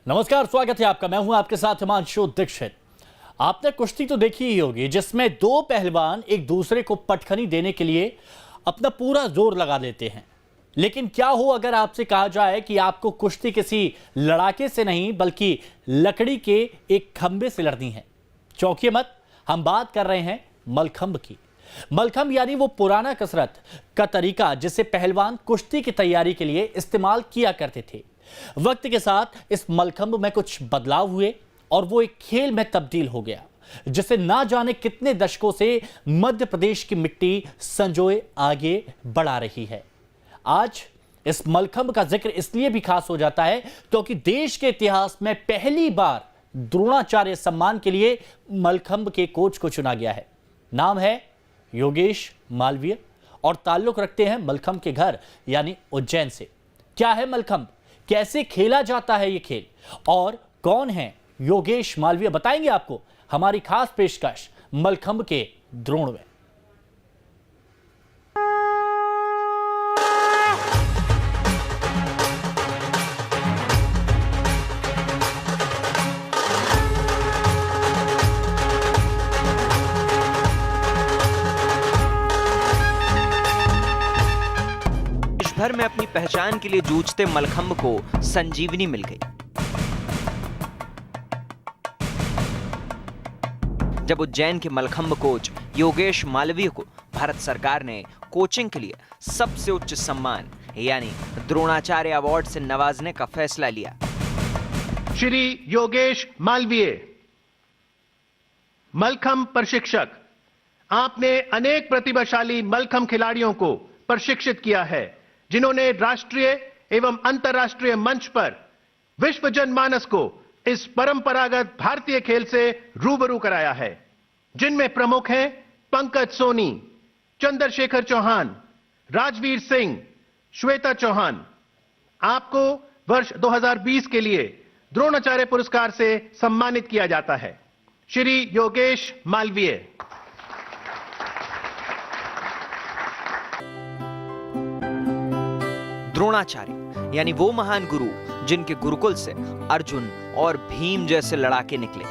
नमस्कार, स्वागत है आपका। मैं हूं आपके साथ हिमांशु दीक्षित। आपने कुश्ती तो देखी ही होगी जिसमें दो पहलवान एक दूसरे को पटखनी देने के लिए अपना पूरा जोर लगा देते हैं। लेकिन क्या हो अगर आपसे कहा जाए कि आपको कुश्ती किसी लड़ाके से नहीं बल्कि लकड़ी के एक खंबे से लड़नी है? चौंकिए मत, हम बात कर रहे हैं मलखंब की। मलखंब यानी वो पुराना कसरत का तरीका जिसे पहलवान कुश्ती की तैयारी के लिए इस्तेमाल किया करते थे। वक्त के साथ इस मलखंब में कुछ बदलाव हुए और वो एक खेल में तब्दील हो गया जिसे ना जाने कितने दशकों से मध्य प्रदेश की मिट्टी संजोए आगे बढ़ा रही है। आज इस मलखंब का जिक्र इसलिए भी खास हो जाता है क्योंकि देश के इतिहास में पहली बार द्रोणाचार्य सम्मान के लिए मलखंब के कोच को चुना गया है। नाम है योगेश मालवीय और ताल्लुक रखते हैं मलखंब के घर यानी उज्जैन से। क्या है मलखंब, कैसे खेला जाता है ये खेल और कौन है योगेश मालवीय, बताएंगे आपको हमारी खास पेशकश मलखंब के द्रोण में। भर में अपनी पहचान के लिए जूझते मलखंब को संजीवनी मिल गई। जब उज्जैन के मलखंब कोच योगेश मालवीय को भारत सरकार ने कोचिंग के लिए सबसे उच्च सम्मान यानी द्रोणाचार्य अवार्ड से नवाजने का फैसला लिया। श्री योगेश मालवीय, मलखंब प्रशिक्षक, आपने अनेक प्रतिभाशाली मलखंब खिलाड़ियों को प्रशिक्षित किया है जिन्होंने राष्ट्रीय एवं अंतर्राष्ट्रीय मंच पर विश्व जनमानस को इस परंपरागत भारतीय खेल से रूबरू कराया है, जिनमें प्रमुख हैं पंकज सोनी, चंद्रशेखर चौहान, राजवीर सिंह, श्वेता चौहान। आपको वर्ष 2020 के लिए द्रोणाचार्य पुरस्कार से सम्मानित किया जाता है। श्री योगेश मालवीय। द्रोणाचार्य यानी वो महान गुरु जिनके गुरुकुल से अर्जुन और भीम जैसे लड़ाके निकले।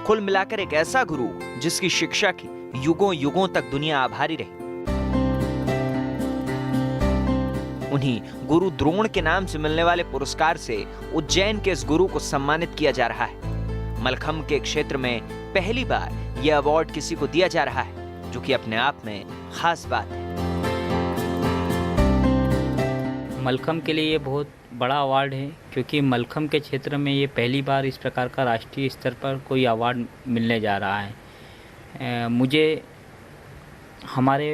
कुल मिलाकर एक ऐसा गुरु जिसकी शिक्षा की युगों युगों तक दुनिया आभारी रही। उन्हीं गुरु द्रोण के नाम से मिलने वाले पुरस्कार से उज्जैन के इस गुरु को सम्मानित किया जा रहा है। मलखंब के क्षेत्र में पहली बार यह अवार्ड किसी को दिया जा रहा है, जो कि अपने आप में खास बात है। मलखंब के लिए ये बहुत बड़ा अवार्ड है क्योंकि मलखंब के क्षेत्र में ये पहली बार इस प्रकार का राष्ट्रीय स्तर पर कोई अवार्ड मिलने जा रहा है। मुझे हमारे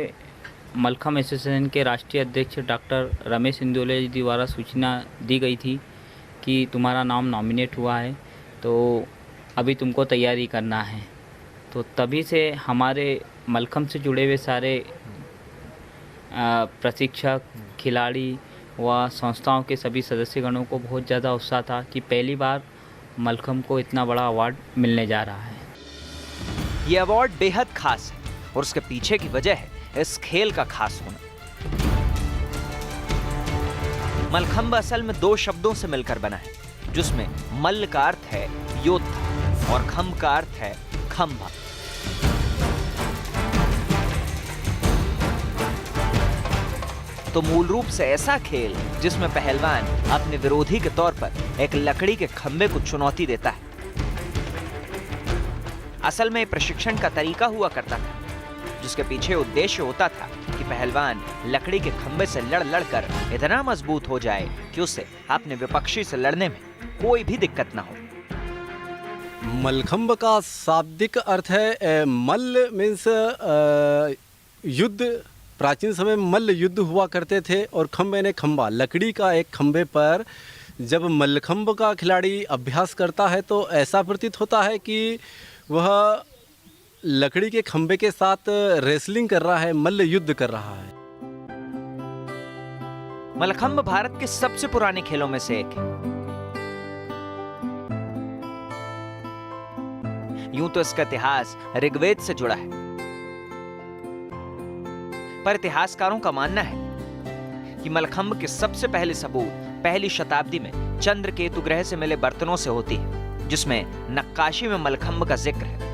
मलखंब एसोसिएशन के राष्ट्रीय अध्यक्ष डॉक्टर रमेश इंदोले जी द्वारा सूचना दी गई थी कि तुम्हारा नाम नॉमिनेट हुआ है, तो अभी तुमको तैयारी करना है। तो तभी से हमारे मलखंब से जुड़े हुए सारे प्रशिक्षक, खिलाड़ी व संस्थाओं के सभी सदस्यगणों को बहुत ज़्यादा उत्साह था कि पहली बार मलखंब को इतना बड़ा अवार्ड मिलने जा रहा है। ये अवार्ड बेहद खास है और उसके पीछे की वजह है इस खेल का खास होना। मलखंब असल में दो शब्दों से मिलकर बना है, जिसमें मल्ल का अर्थ है योद्धा और खंब का अर्थ है खंभा। तो मूल रूप से ऐसा खेल जिसमें पहलवान अपने विरोधी के तौर पर एक लकड़ी के खंभे को चुनौती देता है। असल में प्रशिक्षण का तरीका हुआ करता था, जिसके पीछे उद्देश्य होता था कि पहलवान लकड़ी के खंभे से लड़ कर इतना मजबूत हो जाए कि उसे अपने विपक्षी से लड़ने में कोई भी दिक्कत ना हो। मलखंब का शाब्दिक अर्थ है मल्ल मीन्स युद्ध। प्राचीन समय में मल्ल युद्ध हुआ करते थे और खंभ यानी खंबा, लकड़ी का एक खंभे पर जब मल्लखंब का खिलाड़ी अभ्यास करता है तो ऐसा प्रतीत होता है कि वह लकड़ी के खंभे के साथ रेसलिंग कर रहा है, मल्ल युद्ध कर रहा है। मलखंब भारत के सबसे पुराने खेलों में से एक है। यूं तो इसका इतिहास ऋग्वेद से जुड़ा है, पर इतिहासकारों का मानना है कि मलखंब के सबसे पहले सबूत पहली शताब्दी में चंद्रकेतु ग्रह से मिले बर्तनों से होती है, जिसमें नक्काशी में मलखंब का जिक्र है।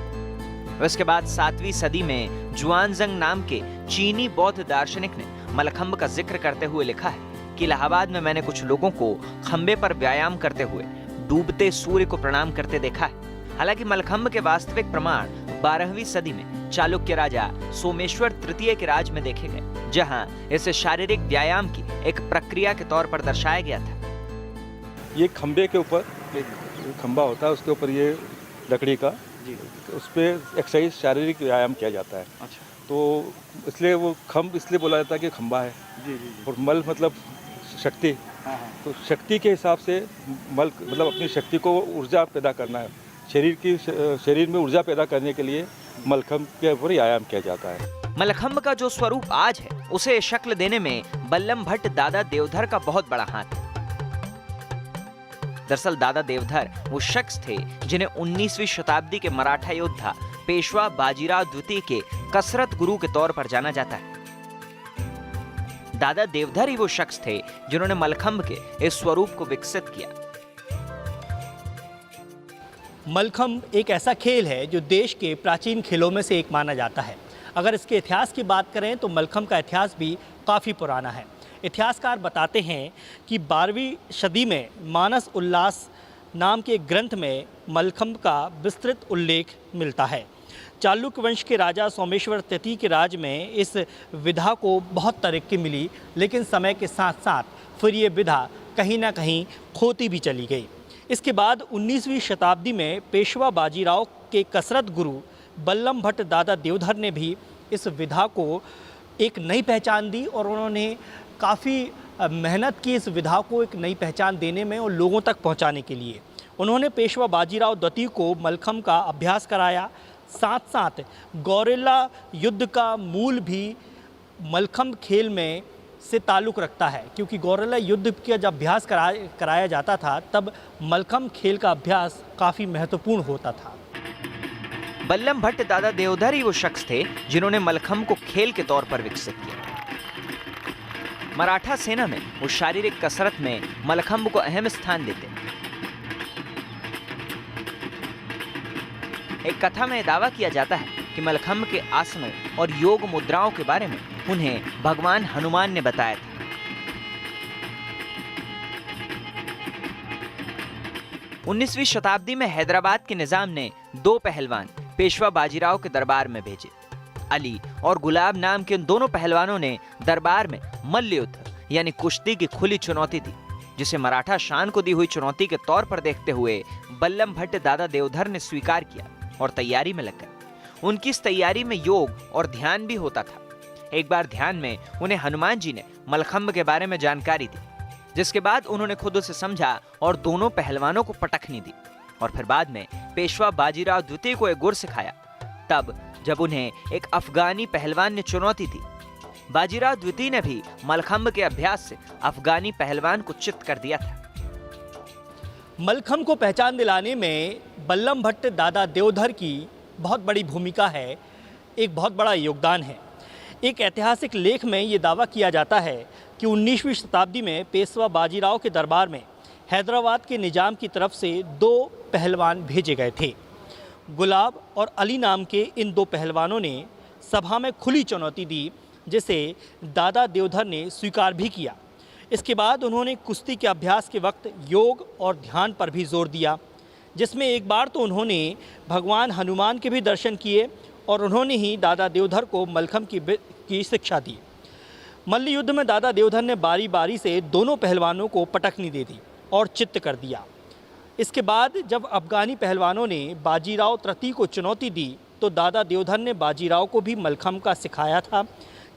इसके बाद 7वीं सदी में जुआनजंग नाम के चीनी बौद्ध दार्शनिक ने मलखंब का जिक्र करते हुए लिखा है कि इलाहाबाद में मैंने कुछ लोगों को खंबे पर व्यायाम करते हुए डूबते सूर्य को प्रणाम करते देखा है। हालांकि मलखंब के वास्तविक प्रमाण 12वीं सदी में चालुक्य राजा सोमेश्वर तृतीय के राज में देखे गए, जहां इसे शारीरिक व्यायाम की एक प्रक्रिया के तौर पर दर्शाया गया था। ये खंबे के ऊपर एक खंबा होता है, उसके ऊपर ये लकड़ी का उस पर एक्सरसाइज शारीरिक व्यायाम किया जाता है। अच्छा। तो इसलिए वो खंब इसलिए बोला जाता है कि खंबा है। जी। और मल मतलब शक्ति। हाँ। तो शक्ति के हिसाब से मल मतलब अपनी शक्ति को ऊर्जा पैदा करना है। शरीर में ऊर्जा पैदा करने के लिए मलखंब के ऊपर व्यायाम किया जाता है। मलखंब का जो स्वरूप आज है, उसे शक्ल देने में बल्लम भट्ट दादा देवधर का बहुत बड़ा हाथ है। दरअसल दादा देवधर वो शख्स थे जिन्हें 19वीं शताब्दी के मराठा योद्धा पेशवा बाजीराव द्वितीय के कसरत गुरु के तौर पर जाना जाता है। दादा देवधर ही वो शख्स थे जिन्होंने मलखंब के इस स्वरूप को विकसित किया। मलखंब एक ऐसा खेल है जो देश के प्राचीन खेलों में से एक माना जाता है। अगर इसके इतिहास की बात करें तो मलखंब का इतिहास भी काफ़ी पुराना है। इतिहासकार बताते हैं कि 12वीं सदी में मानस उल्लास नाम के ग्रंथ में मलखंब का विस्तृत उल्लेख मिलता है। चालुक्य वंश के राजा सोमेश्वर तृतीय के राज में इस विधा को बहुत तरक्की मिली, लेकिन समय के साथ साथ फिर ये विधा कहीं ना कहीं खोती भी चली गई। इसके बाद 19वीं शताब्दी में पेशवा बाजीराव के कसरत गुरु बल्लम भट्ट दादा देवधर ने भी इस विधा को एक नई पहचान दी और उन्होंने काफ़ी मेहनत की इस विधा को एक नई पहचान देने में और लोगों तक पहुंचाने के लिए। उन्होंने पेशवा बाजीराव द्वितीय को मलखंब का अभ्यास कराया। साथ साथ गौरेला युद्ध का मूल भी मलखंब खेल में से ताल्लुक़ रखता है, क्योंकि गौरेला युद्ध का जब अभ्यास कराया जाता था तब मलखंब खेल का अभ्यास काफ़ी महत्वपूर्ण होता था। बल्लम भट्ट दादा देवधर ही वो शख्स थे जिन्होंने मलखंब को खेल के तौर पर विकसित किया। मराठा सेना में वो शारीरिक कसरत में मलखंब को अहम स्थान देते। एक कथा में दावा किया जाता है कि मलखंब के आसनों और योग मुद्राओं के बारे में उन्हें भगवान हनुमान ने बताया था। उन्नीसवीं शताब्दी में हैदराबाद के निजाम ने 2 पहलवान पेशवा बाजीराव के दरबार में भेजे। अली और गुलाब नाम के उन दोनों पहलवानों ने दरबार में मल्ल युद्ध यानी कुश्ती की खुली चुनौती दी, जिसे मराठा शान को दी हुई चुनौती के तौर पर देखते हुए बल्लम भट्ट दादा देवधर ने स्वीकार किया और तैयारी में लग गए। उनकी इस तैयारी में योग और ध्यान भी होता था। एक बार ध्यान में उन्हें हनुमान जी ने मलखंब के बारे में जानकारी दी, जिसके बाद उन्होंने खुद उसे समझा और दोनों पहलवानों को पटखनी दी और फिर बाद में पेशवा बाजीराव द्वितीय को एक गुर सिखाया। तब जब उन्हें एक अफगानी पहलवान ने चुनौती दी, बाजीराव द्वितीय ने भी मलखंब के अभ्यास से अफगानी पहलवान को चित्त कर दिया था। मलखंब को पहचान दिलाने में बल्लम भट्ट दादा देवधर की बहुत बड़ी भूमिका है, एक बहुत बड़ा योगदान है। एक ऐतिहासिक लेख में ये दावा किया जाता है कि 19वीं शताब्दी में पेशवा बाजीराव के दरबार में हैदराबाद के निजाम की तरफ से 2 पहलवान भेजे गए थे। गुलाब और अली नाम के इन 2 पहलवानों ने सभा में खुली चुनौती दी, जिसे दादा देवधर ने स्वीकार भी किया। इसके बाद उन्होंने कुश्ती के अभ्यास के वक्त योग और ध्यान पर भी जोर दिया, जिसमें एक बार तो उन्होंने भगवान हनुमान के भी दर्शन किए और उन्होंने ही दादा देवधर को मलखंब की शिक्षा दी। मल्ल युद्ध में दादा देवधर ने बारी बारी से दोनों पहलवानों को पटखनी दे दी और चित्त कर दिया। इसके बाद जब अफगानी पहलवानों ने बाजीराव तृतीय को चुनौती दी तो दादा देवधर ने बाजीराव को भी मलखंब का सिखाया था,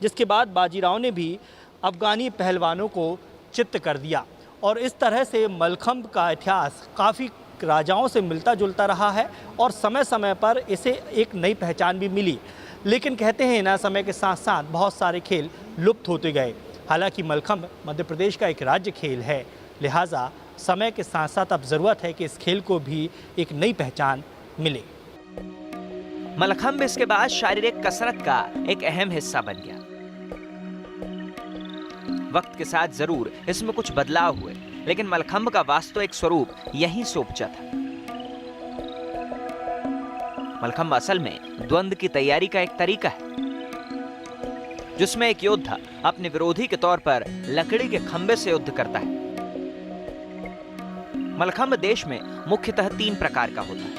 जिसके बाद बाजीराव ने भी अफगानी पहलवानों को चित्त कर दिया। और इस तरह से मलखंब का इतिहास काफ़ी राजाओं से मिलता जुलता रहा है और समय समय पर इसे एक नई पहचान भी मिली। लेकिन कहते हैं ना, समय के साथ साथ बहुत सारे खेल लुप्त होते गए। हालांकि मलखंब मध्य प्रदेश का एक राज्य खेल है, लिहाजा समय के साथ साथ अब ज़रूरत है कि इस खेल को भी एक नई पहचान मिले। मलखंब इसके बाद शारीरिक कसरत का एक अहम हिस्सा बन गया। वक्त के साथ जरूर इसमें कुछ बदलाव हुए। लेकिन मलखंब का वास्तविक स्वरूप यहीं से उपजा था। मलखंब असल में द्वंद्व की तैयारी का एक तरीका है, जिसमें एक योद्धा अपने विरोधी के तौर पर लकड़ी के खंबे से युद्ध करता है। मलखंब देश में मुख्यतः 3 प्रकार का होता है।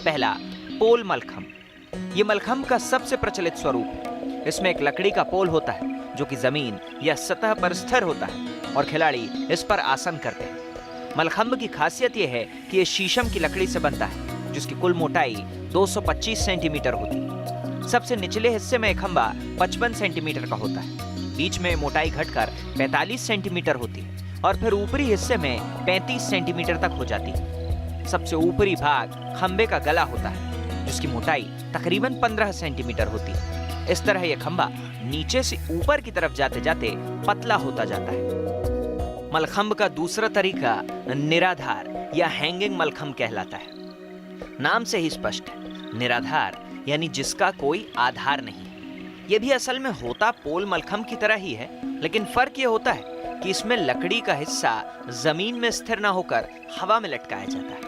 पहला, पोल मलखंब। यह मलखंब का सबसे प्रचलित स्वरूप है। इसमें एक लकड़ी का पोल होता है जो कि जमीन या सतह पर स्थिर होता है और खिलाड़ी इस पर आसन करते हैं। मलखंब की खासियत यह है कि यह शीशम की लकड़ी से बनता है, जिसकी कुल मोटाई 225 सेंटीमीटर होती है। सबसे निचले हिस्से में खंबा 55 सेंटीमीटर का होता है, बीच में मोटाई घटकर 45 सेंटीमीटर होती है और फिर ऊपरी हिस्से में 35 सेंटीमीटर तक हो जाती है। सबसे ऊपरी भाग खंबे का गला होता है, जिसकी मोटाई तकरीबन 15 सेंटीमीटर होती है। इस तरह यह खंबा नीचे से ऊपर की तरफ जाते जाते पतला होता जाता है। मलखंब का दूसरा तरीका निराधार या हैंगिंग मलखंब कहलाता है। नाम से ही स्पष्ट है, निराधार यानी जिसका कोई आधार नहीं है। यह भी असल में होता पोल मलखंब की तरह ही है, लेकिन फर्क यह होता है कि इसमें लकड़ी का हिस्सा जमीन में स्थिर न होकर हवा में लटकाया जाता है।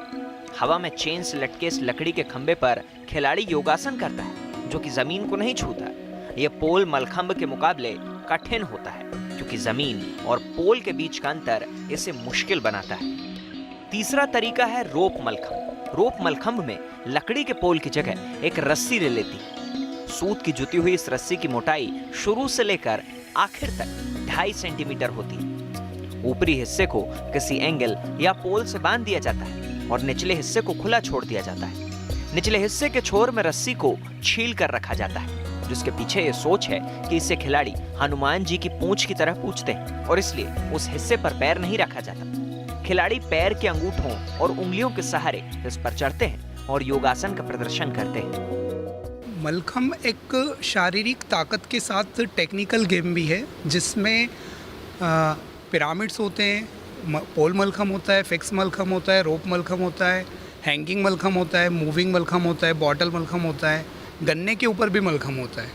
हवा में चेन से लटके इस लकड़ी के खंबे पर खिलाड़ी योगासन करता है, जो कि जमीन को नहीं छूता। यह पोल मलखंब के मुकाबले कठिन होता है, क्योंकि जमीन और पोल के बीच का अंतर इसे मुश्किल बनाता है। तीसरा तरीका है रोप मलखंब। रोप मलखंब में लकड़ी के पोल की जगह एक रस्सी ले लेती है। सूत की जुती हुई इस रस्सी की मोटाई शुरू से लेकर आखिर तक 2.5 सेंटीमीटर होती है। ऊपरी हिस्से को किसी एंगल या पोल से बांध दिया जाता है और निचले हिस्से को खुला छोड़ दिया जाता है। निचले हिस्से के छोर में रस्सी को छील कर रखा जाता है, जिसके पीछे ये सोच है कि इससे खिलाड़ी हनुमान जी की पूंछ की तरह पूछते हैं और इसलिए उस हिस्से पर पैर नहीं रखा जाता। खिलाड़ी पैर के अंगूठों और उंगलियों के सहारे इस पर चढ़ते हैं और योगासन का प्रदर्शन करते हैं। मलखंब एक शारीरिक ताकत के साथ टेक्निकल गेम भी है, जिसमें पिरामिड्स होते हैं, पोल मलखंब होता है, फिक्स मलखंब होता है, रोप मलखंब होता है, हैंगिंग मलखंब होता है, मूविंग मलखंब होता है, बॉटल मलखंब होता है, गन्ने के ऊपर भी मलखंब होता है।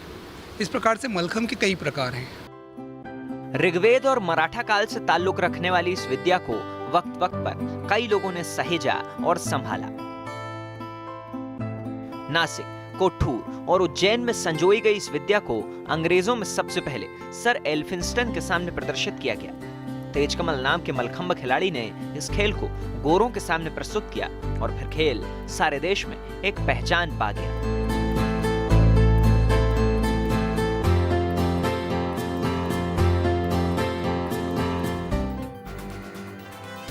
इस प्रकार से मलखंब के कई प्रकार हैं। ऋग्वेद और मराठा काल से ताल्लुक रखने वाली इस विद्या को वक्त वक्त पर कई लोगों ने सहेजा और संभाला। नासिक, कोठूर और उज्जैन में संजोई गई इस विद्या को अंग्रेजों में सबसे पहले सर एल्फिंस्टन के सामने प्रदर्शित किया गया। तेजकमल नाम के मलखंब खिलाड़ी ने इस खेल को गोरों के सामने प्रस्तुत किया और फिर खेल सारे देश में एक पहचान पा गया।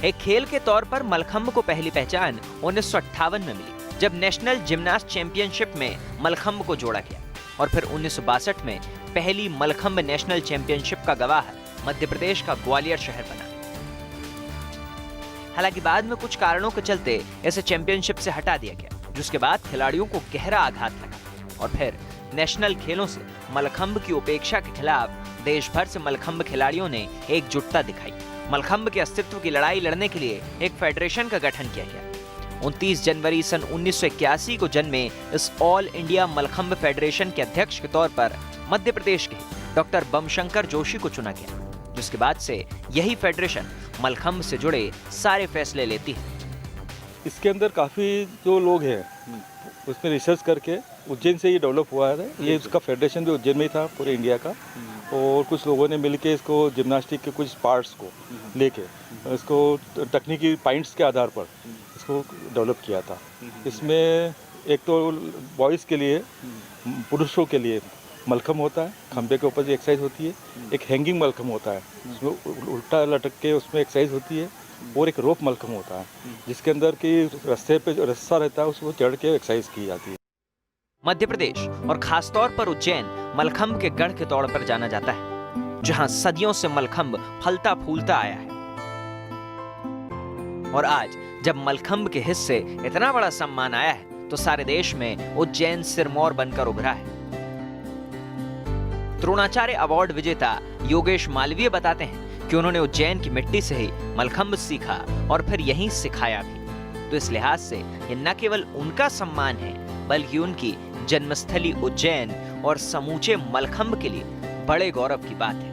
एक खेल के तौर पर मलखंब को पहली पहचान 1958 में मिली, जब नेशनल जिम्नास्ट चैंपियनशिप में मलखंब को जोड़ा गया और फिर 1962 में पहली मलखंब नेशनल चैंपियनशिप का गवाह मध्य प्रदेश का ग्वालियर शहर बना। हालांकि बाद में कुछ कारणों के चलते इसे चैंपियनशिप से हटा दिया गया, जिसके बाद खिलाड़ियों को गहरा आघात लगा और फिर नेशनल खेलों से मलखंब की उपेक्षा के खिलाफ देश भर से मलखंब खिलाड़ियों ने एकजुटता दिखाई। मलखंब के अस्तित्व की लड़ाई लड़ने के लिए एक फेडरेशन का गठन किया गया। 29 जनवरी सन 1981 को जन्मे इस ऑल इंडिया मलखंब फेडरेशन के अध्यक्ष के तौर पर मध्य प्रदेश के डॉक्टर बमशंकर जोशी को चुना गया, जिसके बाद से यही फेडरेशन मलखंब से जुड़े सारे फैसले लेती है। इसके अंदर काफ़ी जो लोग हैं उसमें रिसर्च करके उज्जैन से ये डेवलप हुआ है। ये उसका फेडरेशन भी उज्जैन में ही था पूरे इंडिया का, और कुछ लोगों ने मिलके इसको जिम्नास्टिक के कुछ पार्ट्स को लेके इसको तकनीकी पॉइंट्स के आधार पर इसको डेवलप किया था। इसमें एक तो बॉयज़ के लिए, पुरुषों के लिए मलखंब होता है, खंबे के ऊपर जो एक्सरसाइज होती है। एक हैंगिंग मलखंब होता है, उसमें उल्टा लटक के उसमें एक्सरसाइज होती है। और एक रोप मलखंब होता है, जिसके अंदर की रस्ते पे जो रस्सा रहता है उसको चढ़ के एक्सरसाइज की जाती है। मध्य प्रदेश और खासतौर पर उज्जैन मलखंब के गढ़ के तौर पर जाना जाता है, जहां सदियों से मलखंब फलता फूलता आया है। और आज जब मलखंब के हिस्से इतना बड़ा सम्मान आया है, तो सारे देश में उज्जैन सिरमौर बनकर उभरा है। द्रोणाचार्य अवार्ड विजेता योगेश मालवीय बताते हैं कि उन्होंने उज्जैन की मिट्टी से ही मलखंब सीखा और फिर यहीं सिखाया भी। तो इस लिहाज से ये न केवल उनका सम्मान है, बल्कि उनकी जन्मस्थली उज्जैन और समूचे मलखंब के लिए बड़े गौरव की बात है।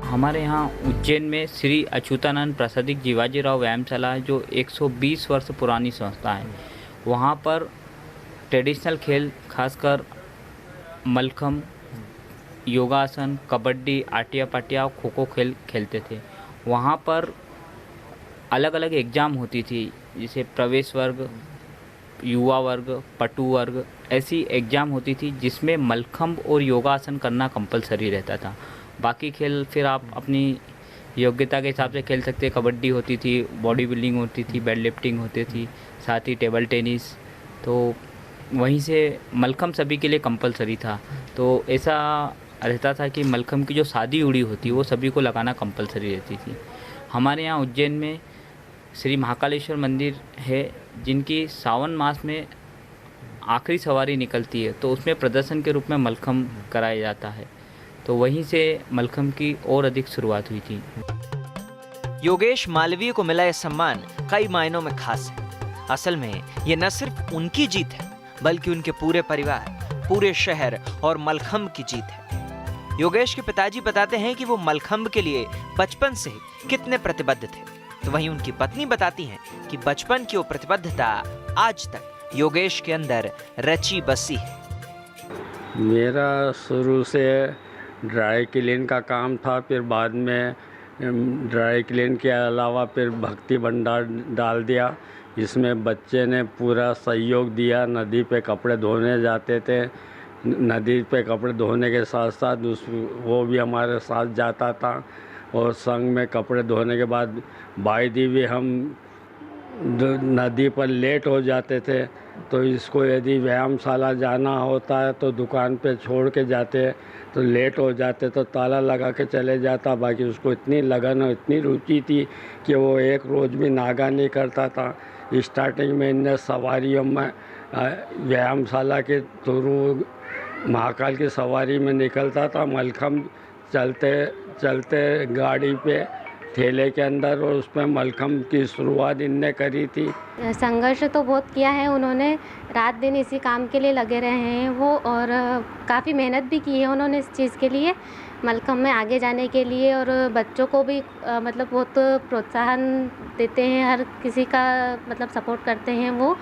हमारे यहाँ उज्जैन में श्री अच्युतानंद प्रसादिक जीवाजीराव व्यायामशाला जो 120 वर्ष पुरानी संस्था है, वहाँ पर ट्रेडिशनल खेल खासकर मलखम, योगासन, कबड्डी, आटिया पाटिया, खो खो खेल खेलते थे। वहाँ पर अलग अलग एग्ज़ाम होती थी, जैसे प्रवेश वर्ग, युवा वर्ग, पटु वर्ग, ऐसी एग्ज़ाम होती थी जिसमें मलखम्ब और योगासन करना कंपलसरी रहता था। बाकी खेल फिर आप अपनी योग्यता के हिसाब से खेल सकते। कबड्डी होती थी, बॉडी बिल्डिंग होती थी, वेट लिफ्टिंग होती थी, साथ ही टेबल टेनिस। तो वहीं से मलखम्ब सभी के लिए कंपलसरी था। तो ऐसा रहता था कि मलखम्ब की जो सादी उड़ी होती वो सभी को लगाना कंपलसरी रहती थी। हमारे यहाँ उज्जैन में श्री महाकालेश्वर मंदिर है, जिनकी सावन मास में आखिरी सवारी निकलती है, तो उसमें प्रदर्शन के रूप में मलखम्ब कराया जाता है। तो वहीं से मलखम्ब की और अधिक शुरुआत हुई थी। योगेश मालवीय को मिला यह सम्मान कई मायनों में खास है। असल में ये न सिर्फ उनकी जीत है, बल्कि उनके पूरे परिवार, पूरे शहर और मलखम्ब की जीत है। योगेश के पिताजी बताते हैं कि वो मलखम्ब के लिए बचपन से कितने प्रतिबद्ध थे, तो वहीं उनकी पत्नी बताती हैं कि बचपन की वो प्रतिबद्धता आज तक योगेश के अंदर रची बसी है। मेरा शुरू से ड्राई क्लीन का काम था, फिर बाद में ड्राई क्लीन के अलावा फिर भक्ति भंडार डाल दिया, जिसमें बच्चे ने पूरा सहयोग दिया। नदी पे कपड़े धोने जाते थे, नदी पे कपड़े धोने के साथ साथ वो भी हमारे साथ जाता था। और संग में कपड़े धोने के बाद बायदी भी हम नदी पर लेट हो जाते थे, तो इसको यदि व्यायामशाला जाना होता है तो दुकान पे छोड़ के जाते, तो लेट हो जाते तो ताला लगा के चले जाता। बाकी उसको इतनी लगन और इतनी रुचि थी कि वो एक रोज़ भी नागा नहीं करता था। स्टार्टिंग में इन सवारियों में व्यायामशाला के थ्रू महाकाल की सवारी में निकलता था, मलखम्ब चलते चलते गाड़ी पे ठेले के अंदर, और उसमें मलखम्ब की शुरुआत इनने करी थी। संघर्ष तो बहुत किया है उन्होंने, रात दिन इसी काम के लिए लगे रहे हैं वो, और काफ़ी मेहनत भी की है उन्होंने इस चीज़ के लिए, मलखम्ब में आगे जाने के लिए। और बच्चों को भी मतलब बहुत प्रोत्साहन देते हैं, हर किसी का मतलब सपोर्ट करते हैं वो।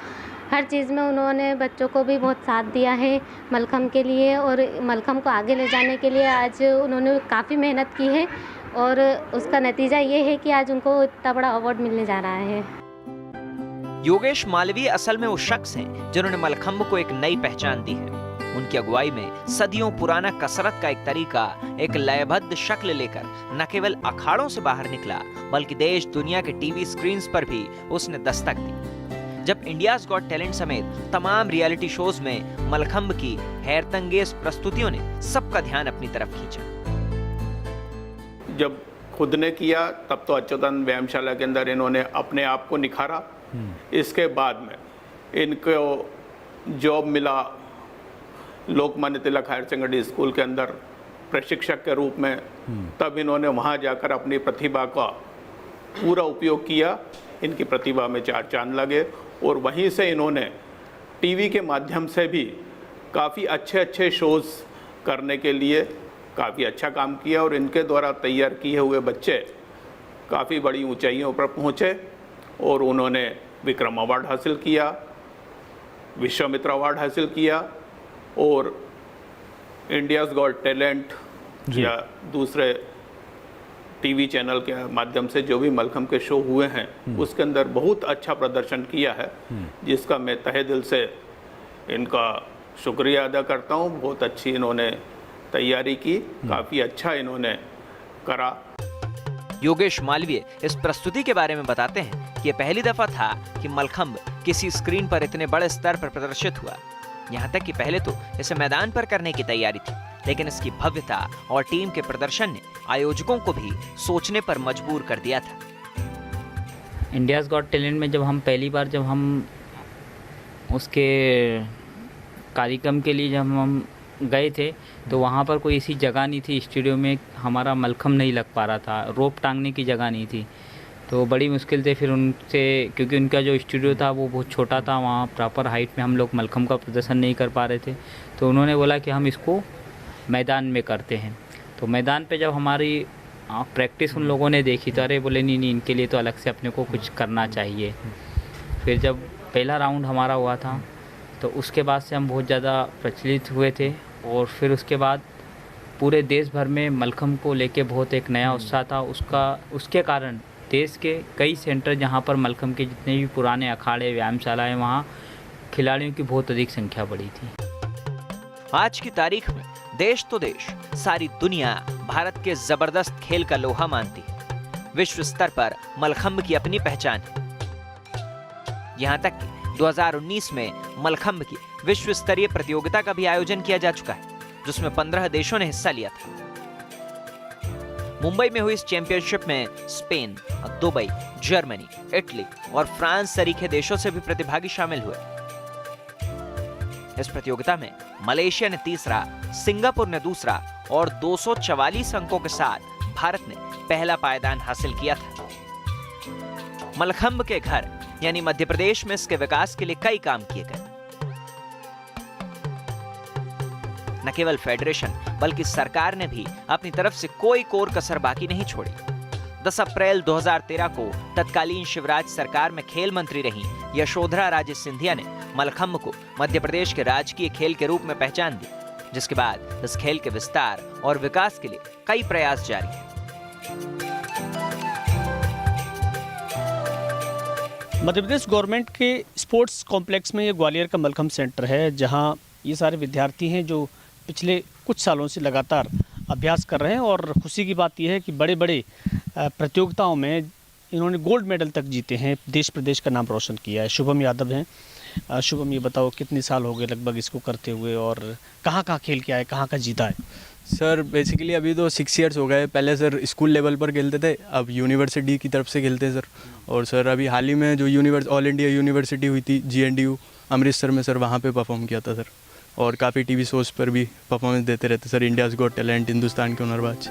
हर चीज़ में उन्होंने बच्चों को भी बहुत साथ दिया है मलखम्ब के लिए, और मलखम्ब को आगे ले जाने के लिए आज उन्होंने काफ़ी मेहनत की है, और उसका नतीजा ये है कि आज उनको इतना बड़ा अवार्ड मिलने जा रहा है। योगेश मालवीय असल में वो शख्स हैं जिन्होंने मलखम्ब को एक नई पहचान दी है। उनकी अगुवाई में सदियों पुराना कसरत का एक तरीका एक लयबद्ध शक्ल लेकर न केवल अखाड़ों से बाहर निकला, बल्कि देश दुनिया के टीवी स्क्रीन पर भी उसने दस्तक दी। जब इंडियाज गॉट टैलेंट समेत तमाम रियलिटी शोज में मलखम्ब की हैरतंगेज प्रस्तुतियों ने सबका ध्यान अपनी तरफ खींचा। जब खुद ने किया तब तो अच्युतानंद व्यायामशाला के अंदर इन्होंने अपने आप को निखारा। इसके बाद में इनको जॉब मिला Lokmanya Tilak higher secondary school के अंदर प्रशिक्षक के रूप में। तब इन्होंने वहाँ जाकर अपनी प्रतिभा का पूरा उपयोग किया। इनकी प्रतिभा में चार चांद लगे, और वहीं से इन्होंने टीवी के माध्यम से भी काफ़ी अच्छे अच्छे शोज़ करने के लिए काफ़ी अच्छा काम किया, और इनके द्वारा तैयार किए हुए बच्चे काफ़ी बड़ी ऊंचाइयों पर पहुँचे, और उन्होंने विक्रम अवार्ड हासिल किया, विश्वामित्र अवार्ड हासिल किया, और इंडियाज़ गॉट टैलेंट या दूसरे टीवी चैनल के माध्यम से जो भी मलखम्ब के शो हुए हैं उसके अंदर बहुत अच्छा प्रदर्शन किया है, जिसका मैं तहे दिल से इनका शुक्रिया अदा करता हूँ। बहुत अच्छी इन्होंने तैयारी की, काफ़ी अच्छा इन्होंने करा। योगेश मालवीय इस प्रस्तुति के बारे में बताते हैं कि ये पहली दफा था कि मलखम्ब किसी स्क्रीन पर इतने बड़े स्तर पर प्रदर्शित हुआ। यहाँ तक कि पहले तो इसे मैदान पर करने की तैयारी थी, लेकिन इसकी भव्यता और टीम के प्रदर्शन ने आयोजकों को भी सोचने पर मजबूर कर दिया था। इंडियाज़ गॉट टैलेंट में जब हम उसके कार्यक्रम के लिए जब हम गए थे, तो वहाँ पर कोई ऐसी जगह नहीं थी, स्टूडियो में हमारा मलखम्ब नहीं लग पा रहा था, रोप टांगने की जगह नहीं थी। तो बड़ी मुश्किल से फिर उनसे, क्योंकि उनका जो स्टूडियो था वो बहुत छोटा था, वहाँ प्रॉपर हाइट में हम लोग मलखम्ब का प्रदर्शन नहीं कर पा रहे थे। तो उन्होंने बोला कि हम इसको मैदान में करते हैं। तो मैदान पे जब हमारी प्रैक्टिस उन लोगों ने देखी तो अरे बोले नहीं नहीं इनके लिए तो अलग से अपने को कुछ करना चाहिए। फिर जब पहला राउंड हमारा हुआ था तो उसके बाद से हम बहुत ज़्यादा प्रचलित हुए थे और फिर उसके बाद पूरे देश भर में मलखम्ब को लेके बहुत एक नया उत्साह था। उसके कारण देश के कई सेंटर जहाँ पर मलखम्ब के जितने भी पुराने अखाड़े व्यायामशालाएँ वहाँ खिलाड़ियों की बहुत अधिक संख्या बढ़ी थी। आज की तारीख में देश तो देश, सारी दुनिया भारत के जबरदस्त खेल का लोहा मानती है। विश्व स्तर पर मलखम्ब की अपनी पहचान है। यहाँ तक कि 2019 में मलखम्ब की विश्व स्तरीय प्रतियोगिता का भी आयोजन किया जा चुका है, जिसमें 15 देशों ने हिस्सा लिया था। मुंबई में हुई इस चैंपियनशिप में स्पेन, दुबई, जर्मनी, इटली और फ्रांस सरीखे देशों से भी प्रतिभागी शामिल हुए। इस प्रतियोगिता में मलेशिया ने तीसरा, सिंगापुर ने दूसरा और 244 अंकों के साथ भारत ने पहला पायदान हासिल किया था। मलखम्ब के घर यानी मध्य प्रदेश में इसके विकास के लिए कई काम किए गए। न केवल फेडरेशन बल्कि सरकार ने भी अपनी तरफ से कोई कोर कसर बाकी नहीं छोड़ी। 10 अप्रैल 2013 को तत्कालीन शिवराज सरकार में खेल मंत्री रही यशोधरा राजे सिंधिया ने मलखम्ब को मध्य प्रदेश के राजकीय खेल के रूप में पहचान दी, जिसके बाद इस खेल के विस्तार और विकास के लिए कई प्रयास जारी हैं। मध्य प्रदेश गवर्नमेंट के स्पोर्ट्स कॉम्प्लेक्स में ये ग्वालियर का मलखम्ब सेंटर है, जहां ये सारे विद्यार्थी हैं जो पिछले कुछ सालों से लगातार अभ्यास कर रहे हैं। और खुशी की बात यह है कि बड़े बड़े प्रतियोगिताओं में इन्होंने गोल्ड मेडल तक जीते हैं, देश प्रदेश का नाम रोशन किया है। शुभम यादव हैं। शुभम, ये बताओ कितने साल हो गए लगभग इसको करते हुए और कहाँ कहाँ खेल के आए, कहाँ कहाँ जीता है? सर बेसिकली अभी तो 6 इयर्स हो गए। पहले सर स्कूल लेवल पर खेलते थे, अब यूनिवर्सिटी की तरफ से खेलते हैं सर। और सर अभी हाल ही में जो ऑल इंडिया यूनिवर्सिटी हुई थी GNDU अमृतसर में, सर वहाँ पे परफॉर्म किया था सर। और काफ़ी टीवी शोज़ पर भी परफॉर्मेंस देते रहते sir. India's got talent, Hindustan के हुनरबाज।